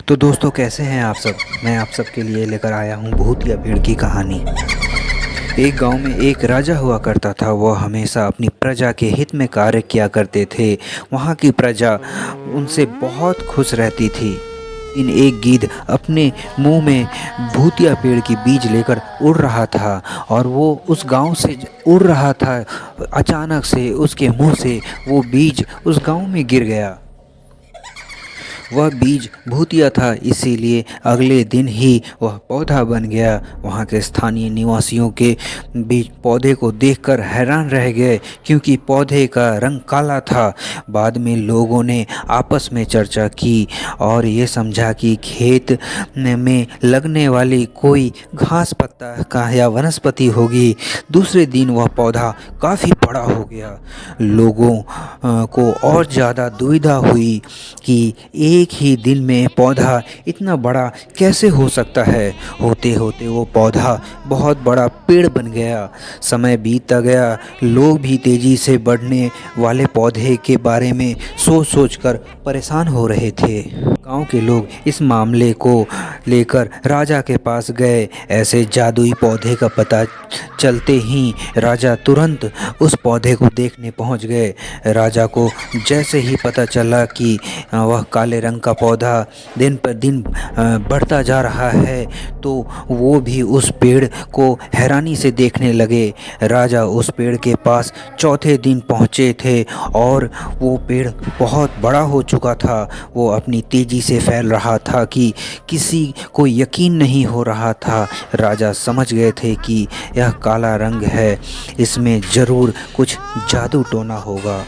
तो दोस्तों कैसे हैं आप सब। मैं आप सबके लिए लेकर आया हूँ भूतिया पेड़ की कहानी। एक गांव में एक राजा हुआ करता था। वह हमेशा अपनी प्रजा के हित में कार्य किया करते थे। वहाँ की प्रजा उनसे बहुत खुश रहती थी। इन एक गिद्ध अपने मुंह में भूतिया पेड़ की बीज लेकर उड़ रहा था और वो उस गांव से उड़ रहा था। अचानक से उसके मुंह से वो बीज उस गांव में गिर गया। वह बीज भूतिया था, इसीलिए अगले दिन ही वह पौधा बन गया। वहाँ के स्थानीय निवासियों के बीच पौधे को देखकर हैरान रह गए, क्योंकि पौधे का रंग काला था। बाद में लोगों ने आपस में चर्चा की और ये समझा कि खेत में लगने वाली कोई घास पत्ता का या वनस्पति होगी। दूसरे दिन वह पौधा काफ़ी बड़ा हो गया। लोगों को और ज़्यादा दुविधा हुई कि एक ही दिन में पौधा इतना बड़ा कैसे हो सकता है। होते होते वो पौधा बहुत बड़ा पेड़ बन गया। समय बीतता गया। लोग भी तेजी से बढ़ने वाले पौधे के बारे में सोच सोच कर परेशान हो रहे थे। गांव के लोग इस मामले को लेकर राजा के पास गए। ऐसे जादुई पौधे का पता चलते ही राजा तुरंत उस पौधे को देखने पहुंच गए। राजा को जैसे ही पता चला कि वह काले रंग का पौधा दिन पर दिन बढ़ता जा रहा है, तो वो भी उस पेड़ को हैरानी से देखने लगे। राजा उस पेड़ के पास चौथे दिन पहुंचे थे और वो पेड़ बहुत बड़ा हो चुका था। वो अपनी तेजी से फैल रहा था कि किसी को यकीन नहीं हो रहा था। राजा समझ गए थे कि यह काला रंग है, इसमें ज़रूर कुछ जादू टोना होगा।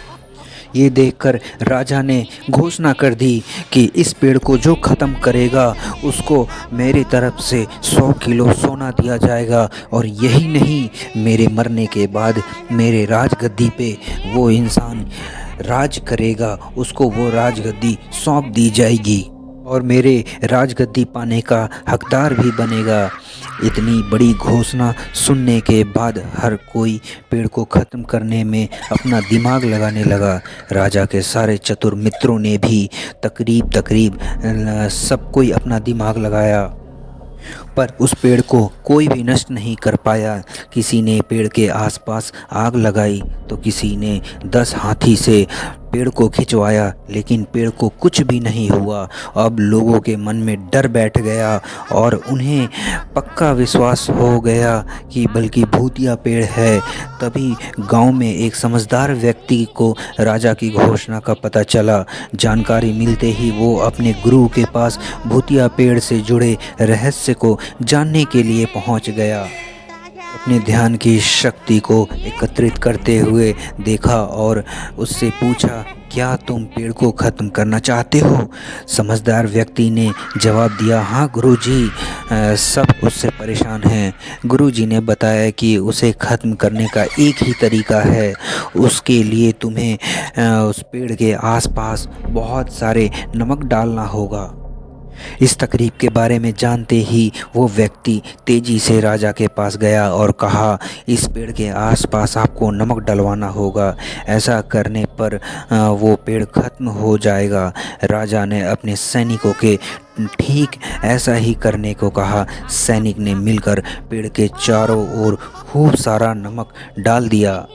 ये देखकर राजा ने घोषणा कर दी कि इस पेड़ को जो ख़त्म करेगा उसको मेरी तरफ से 100 किलो सोना दिया जाएगा, और यही नहीं, मेरे मरने के बाद मेरे राजगद्दी पे वो इंसान राज करेगा, उसको वो राजगद्दी सौंप दी जाएगी और मेरे राजगद्दी पाने का हकदार भी बनेगा। इतनी बड़ी घोषणा सुनने के बाद हर कोई पेड़ को ख़त्म करने में अपना दिमाग लगाने लगा। राजा के सारे चतुर मित्रों ने भी तकरीब सब कोई अपना दिमाग लगाया, पर उस पेड़ को कोई भी नष्ट नहीं कर पाया। किसी ने पेड़ के आसपास आग लगाई तो किसी ने 10 हाथी से पेड़ को खिंचवाया, लेकिन पेड़ को कुछ भी नहीं हुआ। अब लोगों के मन में डर बैठ गया और उन्हें पक्का विश्वास हो गया कि बल्कि भूतिया पेड़ है। तभी गांव में एक समझदार व्यक्ति को राजा की घोषणा का पता चला। जानकारी मिलते ही वो अपने गुरु के पास भूतिया पेड़ से जुड़े रहस्य को जानने के लिए पहुंच गया। अपने ध्यान की शक्ति को एकत्रित करते हुए देखा और उससे पूछा, क्या तुम पेड़ को ख़त्म करना चाहते हो? समझदार व्यक्ति ने जवाब दिया, हाँ गुरुजी, सब उससे परेशान हैं। गुरुजी ने बताया कि उसे ख़त्म करने का एक ही तरीका है। उसके लिए तुम्हें उस पेड़ के आसपास बहुत सारे नमक डालना होगा। इस तकरीब के बारे में जानते ही वो व्यक्ति तेजी से राजा के पास गया और कहा, इस पेड़ के आसपास आपको नमक डलवाना होगा। ऐसा करने पर वो पेड़ ख़त्म हो जाएगा। राजा ने अपने सैनिकों के ठीक ऐसा ही करने को कहा। सैनिक ने मिलकर पेड़ के चारों ओर खूब सारा नमक डाल दिया।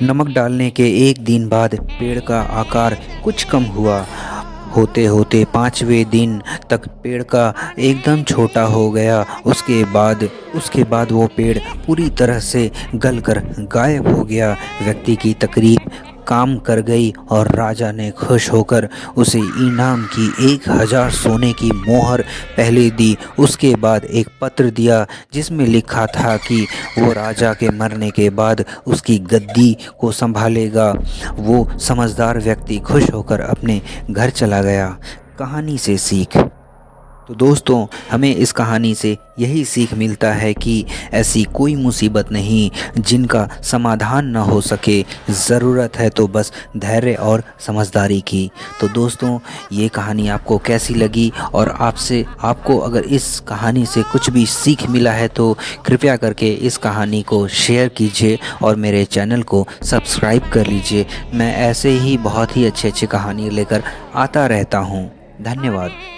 नमक डालने के एक दिन बाद पेड़ का आकार कुछ कम हुआ। होते होते 5वें दिन तक पेड़ का एकदम छोटा हो गया। उसके बाद वो पेड़ पूरी तरह से गलकर गायब हो गया। व्यक्ति की तकरीब काम कर गई और राजा ने खुश होकर उसे इनाम की 1000 सोने की मोहर पहले दी। उसके बाद एक पत्र दिया जिसमें लिखा था कि वो राजा के मरने के बाद उसकी गद्दी को संभालेगा। वो समझदार व्यक्ति खुश होकर अपने घर चला गया। कहानी से सीख। तो दोस्तों, हमें इस कहानी से यही सीख मिलता है कि ऐसी कोई मुसीबत नहीं जिनका समाधान ना हो सके। ज़रूरत है तो बस धैर्य और समझदारी की। तो दोस्तों, ये कहानी आपको कैसी लगी और आपको अगर इस कहानी से कुछ भी सीख मिला है तो कृपया करके इस कहानी को शेयर कीजिए और मेरे चैनल को सब्सक्राइब कर लीजिए। मैं ऐसे ही बहुत ही अच्छे कहानी लेकर आता रहता हूँ। धन्यवाद।